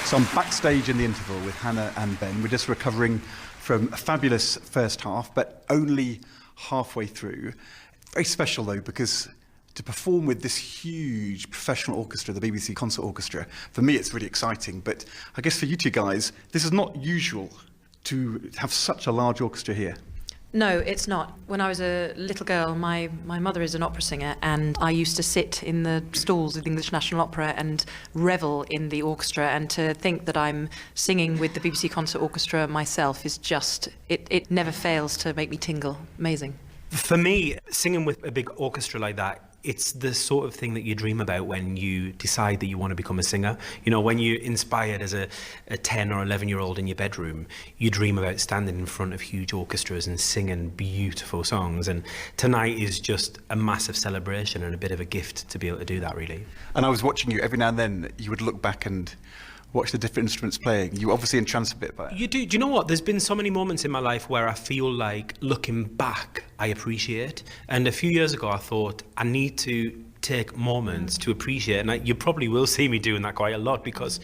So I'm backstage in the interval with Hannah and Ben. We're just recovering from a fabulous first half, but only halfway through. Very special though, because to perform with this huge professional orchestra, the BBC Concert Orchestra, for me it's really exciting, but I guess for you two guys, this is not usual to have such a large orchestra here. No, it's not. When I was a little girl, my mother is an opera singer, and I used to sit in the stalls of the English National Opera and revel in the orchestra, and to think that I'm singing with the BBC Concert Orchestra myself is just, it never fails to make me tingle. Amazing. For me, singing with a big orchestra like that, it's the sort of thing that you dream about when you decide that you want to become a singer. You know, when you're inspired as a 10 or 11-year-old in your bedroom, you dream about standing in front of huge orchestras and singing beautiful songs. And tonight is just a massive celebration and a bit of a gift to be able to do that, really. And I was watching you, every now and then you would look back and watch the different instruments playing. You were obviously entranced a bit by it. You do. Do you know what? There's been so many moments in my life where I feel like looking back, I appreciate. And a few years ago, I thought I need to take moments to appreciate. And you probably will see me doing that quite a lot because,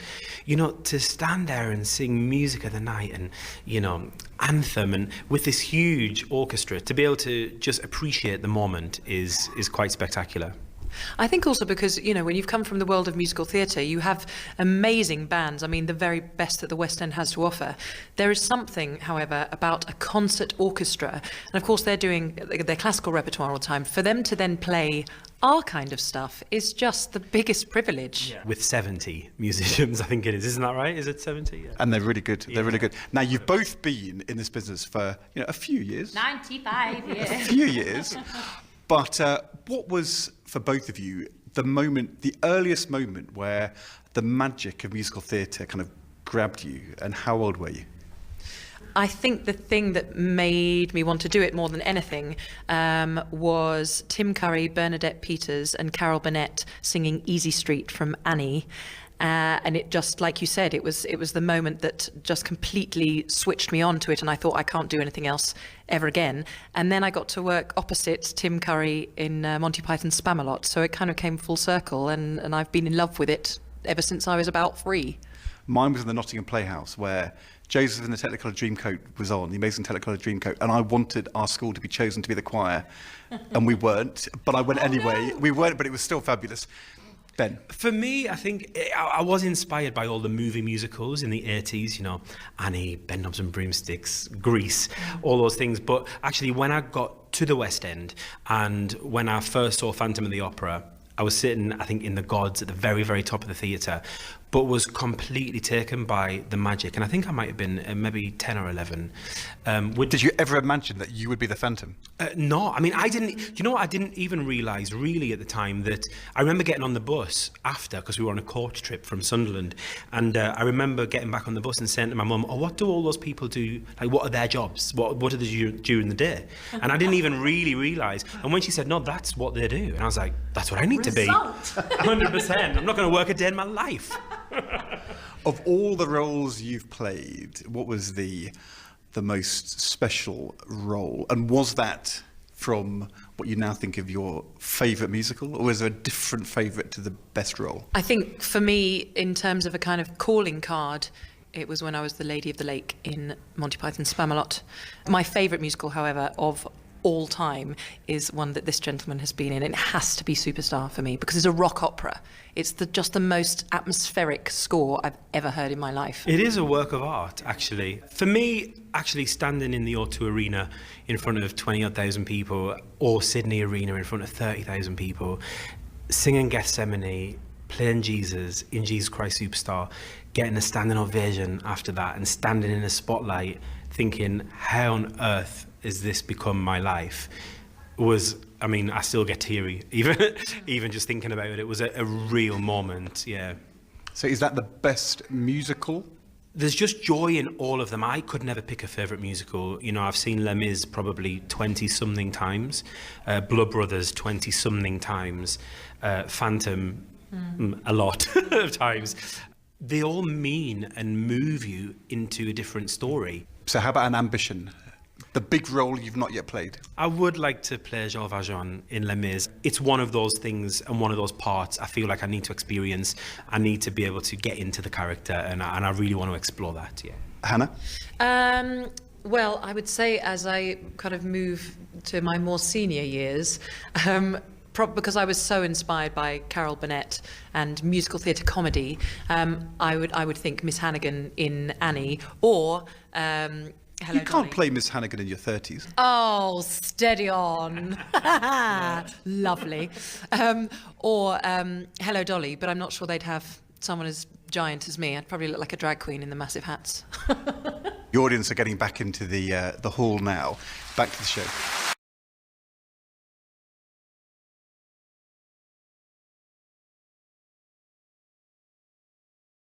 you know, to stand there and sing Music of the Night and, you know, Anthem and with this huge orchestra, to be able to just appreciate the moment is quite spectacular. I think also because, you know, when you've come from the world of musical theatre, you have amazing bands. I mean, the very best that the West End has to offer. There is something, however, about a concert orchestra, and of course they're doing their classical repertoire all the time. For them to then play our kind of stuff is just the biggest privilege. Yeah. With 70 musicians, I think it is. Isn't that right? Is it 70? Yeah. And they're really good. They're really good. Now, you've both been in this business for, you know, a few years. 95 years. A few years. But what was, for both of you, the moment, the earliest moment where the magic of musical theatre kind of grabbed you, and how old were you? I think the thing that made me want to do it more than anything was Tim Curry, Bernadette Peters and Carol Burnett singing Easy Street from Annie. And it just, like you said, it was the moment that just completely switched me on to it, and I thought I can't do anything else ever again. And then I got to work opposite Tim Curry in Monty Python's Spamalot, so it kind of came full circle, and I've been in love with it ever since I was about 3. Mine was in the Nottingham Playhouse, where Joseph in the Technicolor Dreamcoat was on, the amazing Technicolor Dreamcoat, and I wanted our school to be chosen to be the choir, and we weren't, but I went anyway. No. We weren't, but it was still fabulous. Ben? For me, I think I was inspired by all the movie musicals in the 80s, you know, Annie, Bedknobs and Broomsticks, Grease, all those things. But actually, when I got to the West End and when I first saw Phantom of the Opera, I was sitting, I think, in the gods at the very, very top of the theatre, but was completely taken by the magic. And I think I might have been maybe 10 or 11. Did you ever imagine that you would be the Phantom? No, I mean, I didn't, you know, I didn't even realise really at the time that, I remember getting on the bus after, because we were on a coach trip from Sunderland, and I remember getting back on the bus and saying to my mum, oh, what do all those people do? Like, what are their jobs? What do they do during the day? And I didn't even really realise. And when she said, no, that's what they do. And I was like, that's what I need to be. 100%. I'm not going to work a day in my life. Of all the roles you've played, what was the most special role? And was that from what you now think of your favourite musical, or was there a different favourite to the best role? I think for me, in terms of a kind of calling card, it was when I was the Lady of the Lake in Monty Python's Spamalot. My favourite musical, however, of all time is one that this gentleman has been in. It has to be Superstar for me because it's a rock opera. It's just the most atmospheric score I've ever heard in my life. It is a work of art, actually. For me, actually standing in the O2 Arena in front of 20,000 people, or Sydney Arena in front of 30,000 people, singing Gethsemane, playing Jesus in Jesus Christ Superstar, getting a standing ovation after that, and standing in a spotlight thinking, how on earth has this become my life, was, I mean, I still get teary, even just thinking about it. It was a real moment, yeah. So is that the best musical? There's just joy in all of them. I could never pick a favourite musical. You know, I've seen Les Mis probably 20-something times, Blood Brothers 20-something times, Phantom a lot of times. They all mean and move you into a different story. So how about an ambition? the big role you've not yet played? I would like to play Jean Valjean in Les Mis. It's one of those things and one of those parts I feel like I need to experience. I need to be able to get into the character, and I really want to explore that, yeah. Hannah? Well, I would say as I kind of move to my more senior years, because I was so inspired by Carol Burnett and musical theatre comedy, I would think Miss Hannigan in Annie, or Hello, You can't Dolly. play Miss Hannigan in your 30s. Oh, steady on. Lovely. Or Hello, Dolly, but I'm not sure they'd have someone as giant as me. I'd probably look like a drag queen in the massive hats. The audience are getting back into the hall now. Back to the show.